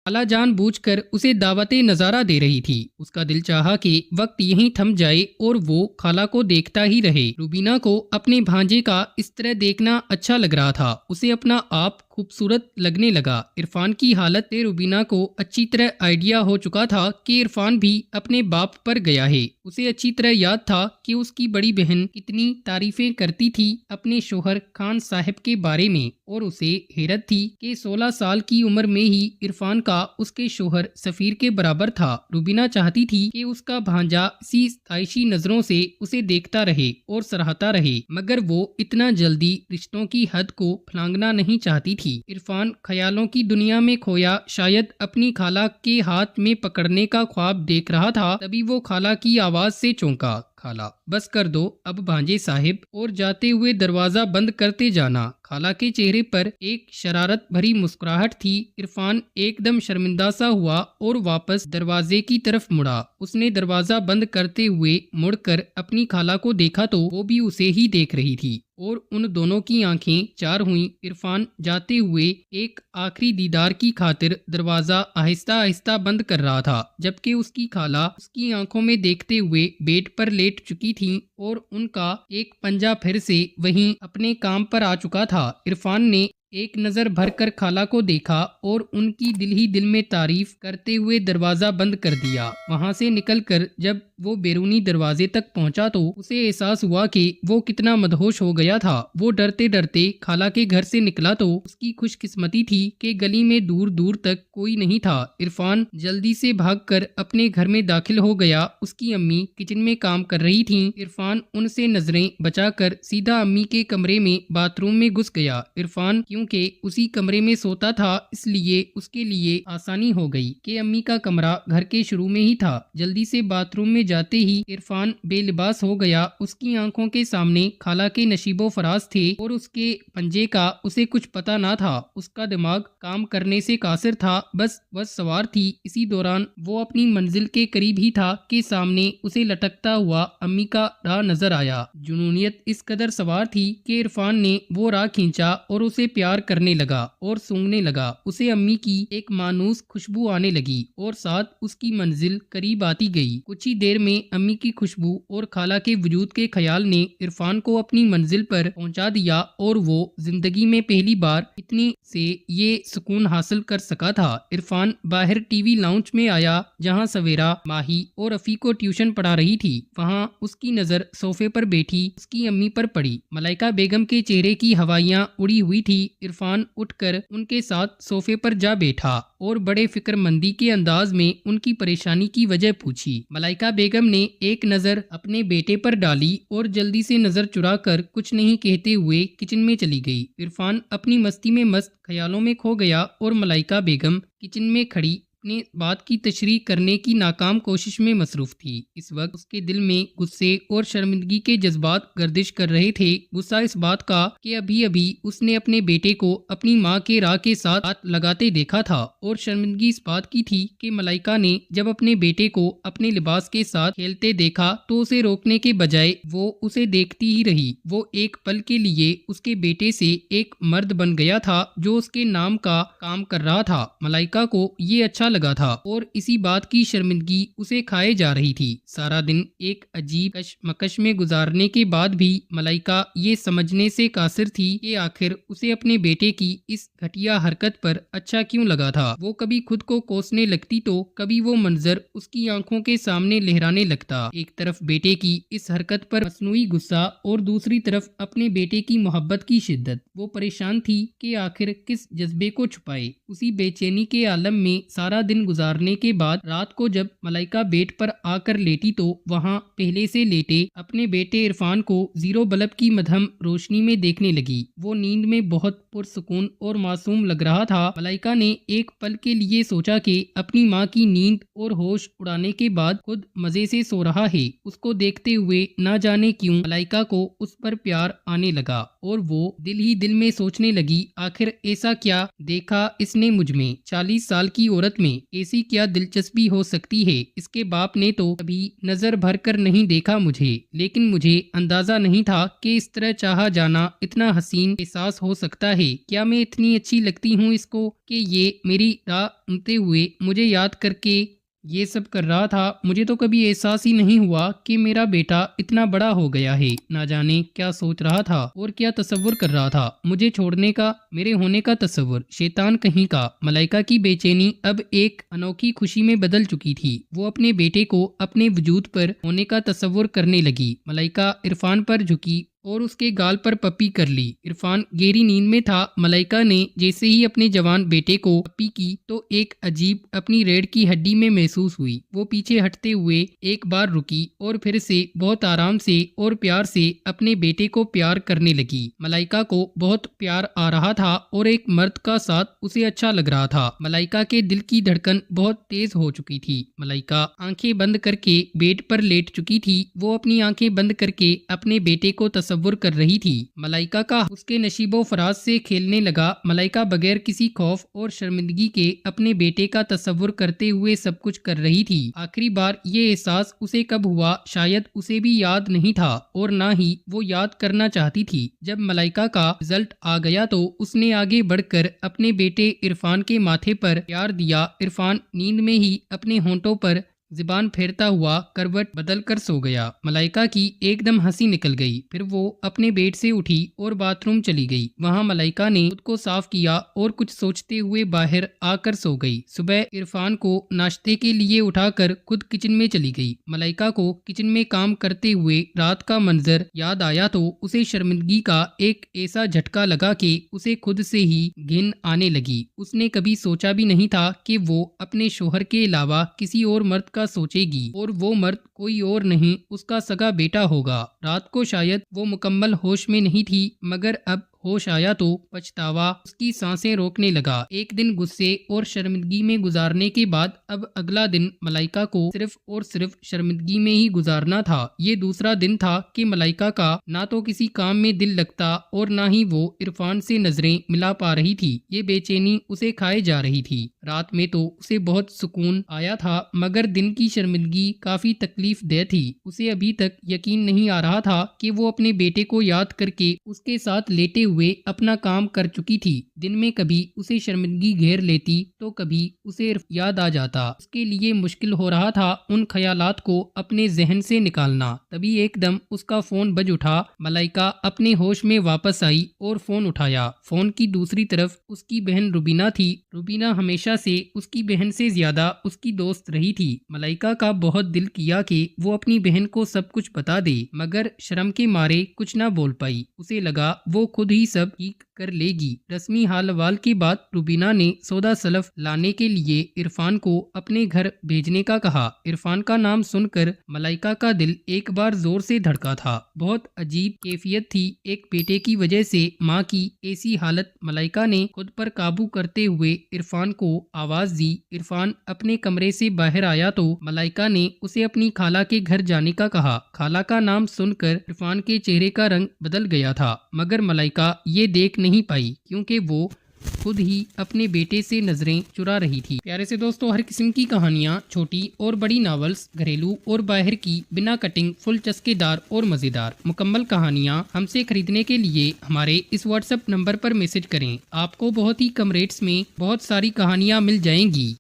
खाला जान बूझ कर उसे दावते नजारा दे रही थी। उसका दिल चाहा कि वक्त यहीं थम जाए और वो खाला को देखता ही रहे। रूबीना को अपने भांजे का इस तरह देखना अच्छा लग रहा था। उसे अपना आप खूबसूरत लगने लगा। इरफान की हालत से रूबीना को अच्छी तरह आइडिया हो चुका था कि इरफान भी अपने बाप पर गया है। उसे अच्छी तरह याद था कि उसकी बड़ी बहन कितनी तारीफें करती थी अपने शोहर खान साहब के बारे में, और उसे हैरत थी कि 16 साल की उम्र में ही इरफान का उसके शोहर सफीर के बराबर था। रूबीना चाहती थी कि उसका भांजा इसी ताइशी नजरों से उसे देखता रहे और सराहता रहे, मगर वो इतना जल्दी रिश्तों की हद को फलांगना नहीं चाहती थी। इरफान ख्यालों की दुनिया में खोया शायद अपनी खाला के हाथ में पकड़ने का ख्वाब देख रहा था। तभी वो खाला की आवाज से चौंका। खाला, बस कर दो अब भांजे साहिब, और जाते हुए दरवाजा बंद करते जाना। खाला के चेहरे पर एक शरारत भरी मुस्कुराहट थी। इरफान एकदम शर्मिंदा सा हुआ और वापस दरवाजे की तरफ मुड़ा। उसने दरवाजा बंद करते हुए मुड़कर अपनी खाला को देखा तो वो भी उसे ही देख रही थी, और उन दोनों की आंखें चार हुईं। इरफान जाते हुए एक आखिरी दीदार की खातिर दरवाजा आहिस्ता आहिस्ता बंद कर रहा था, जबकि उसकी खाला उसकी आंखों में देखते हुए बेड पर लेट चुकी थी और उनका एक पंजा फिर से वहीं अपने काम पर आ चुका था। इरफान ने एक नजर भरकर खाला को देखा और उनकी दिल ही दिल में तारीफ करते हुए दरवाजा बंद कर दिया। वहां से निकलकर जब वो बैरूनी दरवाजे तक पहुंचा तो उसे एहसास हुआ कि वो कितना मदहोश हो गया था। वो डरते डरते खाला के घर से निकला तो उसकी खुशकिस्मती थी कि गली में दूर दूर तक कोई नहीं था। इरफान जल्दी से भागकर अपने घर में दाखिल हो गया। उसकी अम्मी किचन में काम कर रही थीं। इरफान उनसे नजरें बचाकर सीधा अम्मी के कमरे में बाथरूम में घुस गया। इरफान क्योंकि उसी कमरे में सोता था, इसलिए उसके लिए आसानी हो गई कि अम्मी का कमरा घर के शुरू में ही था। जल्दी से बाथरूम में जाते ही इरफान बेलिबास हो गया। उसकी आंखों के सामने खाला के नशीबो फराज थे और उसके पंजे का उसे कुछ पता ना था। उसका दिमाग काम करने से कासिर था, बस सवार थी। इसी दौरान वो अपनी मंजिल के करीब ही था कि सामने उसे लटकता हुआ अम्मी का राह नजर आया। जुनूनियत इस कदर सवार थी कि इरफान ने वो राह खींचा और उसे प्यार करने लगा और सूंघने लगा। उसे अम्मी की एक मानूस खुशबू आने लगी और साथ उसकी मंजिल करीब आती गई। कुछ ही देर में अम्मी की खुशबू और खाला के वजूद के ख्याल ने इरफान को अपनी मंजिल पर पहुंचा दिया और वो जिंदगी में पहली बार इतनी से ये सुकून हासिल कर सका था। इरफान बाहर टीवी लाउंज में आया जहां सवेरा, माही और अफी को ट्यूशन पढ़ा रही थी। वहां उसकी नजर सोफे पर बैठी उसकी अम्मी पर पड़ी। मलाइका बेगम के चेहरे की हवाइयां उड़ी हुई थी। इरफान उठकर उनके साथ सोफे पर जा बैठा और बड़े फिक्रमंदी के अंदाज में उनकी परेशानी की वजह पूछी। मलाइका बेगम ने एक नजर अपने बेटे पर डाली और जल्दी से नजर चुराकर कुछ नहीं कहते हुए किचन में चली गई। इरफान अपनी मस्ती में मस्त ख्यालों में खो गया और मलाइका बेगम किचन में खड़ी अपने बात की तशरीह करने की नाकाम कोशिश में मसरूफ थी। इस वक्त उसके दिल में गुस्से और शर्मिंदगी के जज्बात गर्दिश कर रहे थे। गुस्सा इस बात का कि अभी अभी उसने अपने बेटे को अपनी माँ के राह के साथ हाथ लगाते देखा था, और शर्मिंदगी इस बात की थी कि मलाइका ने जब अपने बेटे को अपने लिबास के साथ खेलते देखा तो उसे रोकने के बजाय वो उसे देखती ही रही। वो एक पल के लिए उसके बेटे से एक मर्द बन गया था जो उसके नाम का काम कर रहा था। मलाइका को ये अच्छा लगा था और इसी बात की शर्मिंदगी उसे खाए जा रही थी। सारा दिन एक अजीब कशमकश में गुजारने के बाद भी मलाइका ये समझने से कासिर थी कि आखिर उसे अपने बेटे की इस घटिया हरकत पर अच्छा क्यों लगा था। वो कभी खुद को कोसने लगती तो कभी वो मंजर उसकी आंखों के सामने लहराने लगता। एक तरफ बेटे की इस हरकत पर मसनूई गुस्सा और दूसरी तरफ अपने बेटे की मोहब्बत की शिद्दत। वो परेशान थी कि आखिर किस जज्बे को छुपाए। उसी बेचैनी के आलम में सारा दिन गुजारने के बाद रात को जब मलाइका बेड पर आकर लेटी तो वहां पहले से लेटे अपने बेटे इरफान को जीरो बल्ब की मध्यम रोशनी में देखने लगी। वो नींद में बहुत पुरसुकून और मासूम लग रहा था। मलाइका ने एक पल के लिए सोचा कि अपनी माँ की नींद और होश उड़ाने के बाद खुद मजे से सो रहा है। उसको देखते हुए ना जाने क्यों मलाइका को उस पर प्यार आने लगा और वो दिल ही दिल में सोचने लगी, आखिर ऐसा क्या देखा इसने मुझ में, 40 साल की औरत में ऐसी क्या दिलचस्पी हो सकती है। इसके बाप ने तो कभी नजर भर कर नहीं देखा मुझे, लेकिन मुझे अंदाजा नहीं था कि इस तरह चाहा जाना इतना हसीन एहसास हो सकता है। क्या मैं इतनी अच्छी लगती हूँ इसको कि ये मेरी राह सुनते हुए मुझे याद करके ये सब कर रहा था। मुझे तो कभी एहसास ही नहीं हुआ कि मेरा बेटा इतना बड़ा हो गया है। ना जाने क्या सोच रहा था और क्या तसव्वुर कर रहा था। मुझे छोड़ने का, मेरे होने का तसव्वुर, शैतान कहीं का। मलाइका की बेचैनी अब एक अनोखी खुशी में बदल चुकी थी। वो अपने बेटे को अपने वजूद पर होने का तसव्वुर करने लगी। मलाइका इरफान पर झुकी और उसके गाल पर पप्पी कर ली। इरफान गहरी नींद में था। मलाइका ने जैसे ही अपने जवान बेटे को पप्पी की तो एक अजीब अपनी रीढ़ की हड्डी में महसूस हुई। वो पीछे हटते हुए एक बार रुकी और फिर से बहुत आराम से और प्यार से अपने बेटे को प्यार करने लगी। मलाइका को बहुत प्यार आ रहा था और एक मर्द का साथ उसे अच्छा लग रहा था। मलाइका के दिल की धड़कन बहुत तेज हो चुकी थी। मलाइका आंखें बंद करके बेड पर लेट चुकी थी। वो अपनी आंखें बंद करके अपने बेटे को तसव्वुर कर रही थी। मलाइका का उसके नशीबो फराज से खेलने लगा। मलाइका बगैर किसी खौफ और शर्मिंदगी के अपने बेटे का तसव्वुर करते हुए सब कुछ कर रही थी। आखिरी बार ये एहसास उसे कब हुआ, शायद उसे भी याद नहीं था और ना ही वो याद करना चाहती थी। जब मलाइका का रिजल्ट आ गया तो उसने आगे बढ़कर अपने बेटे इरफान के माथे पर प्यार दिया। इरफान नींद में ही अपने होंठों पर ज़ुबान फेरता हुआ करवट बदल कर सो गया। मलाइका की एकदम हंसी निकल गई। फिर वो अपने बेड से उठी और बाथरूम चली गई। वहाँ मलाइका ने खुद को साफ किया और कुछ सोचते हुए बाहर आकर सो गई। सुबह इरफान को नाश्ते के लिए उठाकर खुद किचन में चली गई। मलाइका को किचन में काम करते हुए रात का मंजर याद आया तो उसे शर्मिंदगी का एक ऐसा झटका लगा कि उसे खुद से ही घिन आने लगी। उसने कभी सोचा भी नहीं था कि वो अपने शोहर के अलावा किसी और मर्द का सोचेगी और वो मर्द कोई और नहीं, उसका सगा बेटा होगा। रात को शायद वो मुकम्मल होश में नहीं थी, मगर अब होश आया तो पछतावा उसकी सांसें रोकने लगा। एक दिन गुस्से और शर्मिंदगी में गुजारने के बाद अब अगला दिन मलाइका को सिर्फ और सिर्फ शर्मिंदगी में ही गुजारना था। ये दूसरा दिन था कि मलाइका का ना तो किसी काम में दिल लगता और ना ही वो इरफान से नजरें मिला पा रही थी। ये बेचैनी उसे खाए जा रही थी। रात में तो उसे बहुत सुकून आया था, मगर दिन की शर्मिंदगी काफी तकलीफ दे थी। उसे अभी तक यकीन नहीं आ रहा था कि वो अपने बेटे को याद करके उसके साथ लेटे हुए अपना काम कर चुकी थी। दिन में कभी उसे शर्मिंदगी घेर लेती तो कभी उसे याद आ जाता। उसके लिए मुश्किल हो रहा था उन ख्यालात को अपने जहन से निकालना। तभी एकदम उसका फोन बज उठा। मलाइका अपने होश में वापस आई और फोन उठाया। फोन की दूसरी तरफ उसकी बहन रुबीना थी। रुबीना हमेशा से उसकी बहन से ज्यादा उसकी दोस्त रही थी। मलाइका का बहुत दिल किया कि वो अपनी बहन को सब कुछ बता दे, मगर शर्म के मारे कुछ ना बोल पाई। उसे लगा वो खुद ही सब ठीक कर लेगी। रस्मी हाल वाल के बाद रुबीना ने सौदा सलफ लाने के लिए इरफान को अपने घर भेजने का कहा। इरफान का नाम सुनकर मलाइका का दिल एक बार जोर से धड़का था। बहुत अजीब कैफियत थी। एक बेटे की वजह से माँ की ऐसी हालत। मलाइका ने खुद पर काबू करते हुए इरफान को आवाज दी। इरफान अपने कमरे से बाहर आया तो मलाइका ने उसे अपनी खाला के घर जाने का कहा। खाला का नाम सुनकर इरफान के चेहरे का रंग बदल गया था, मगर मलाइका ये देख नहीं पाई क्योंकि वो खुद ही अपने बेटे से नजरें चुरा रही थी। प्यारे से दोस्तों, हर किस्म की कहानियाँ, छोटी और बड़ी नॉवेल्स, घरेलू और बाहर की, बिना कटिंग, फुल चस्केदार और मजेदार मुकम्मल कहानियाँ हमसे खरीदने के लिए हमारे इस व्हाट्सएप नंबर पर मैसेज करें। आपको बहुत ही कम रेट्स में बहुत सारी कहानियाँ मिल जाएंगी।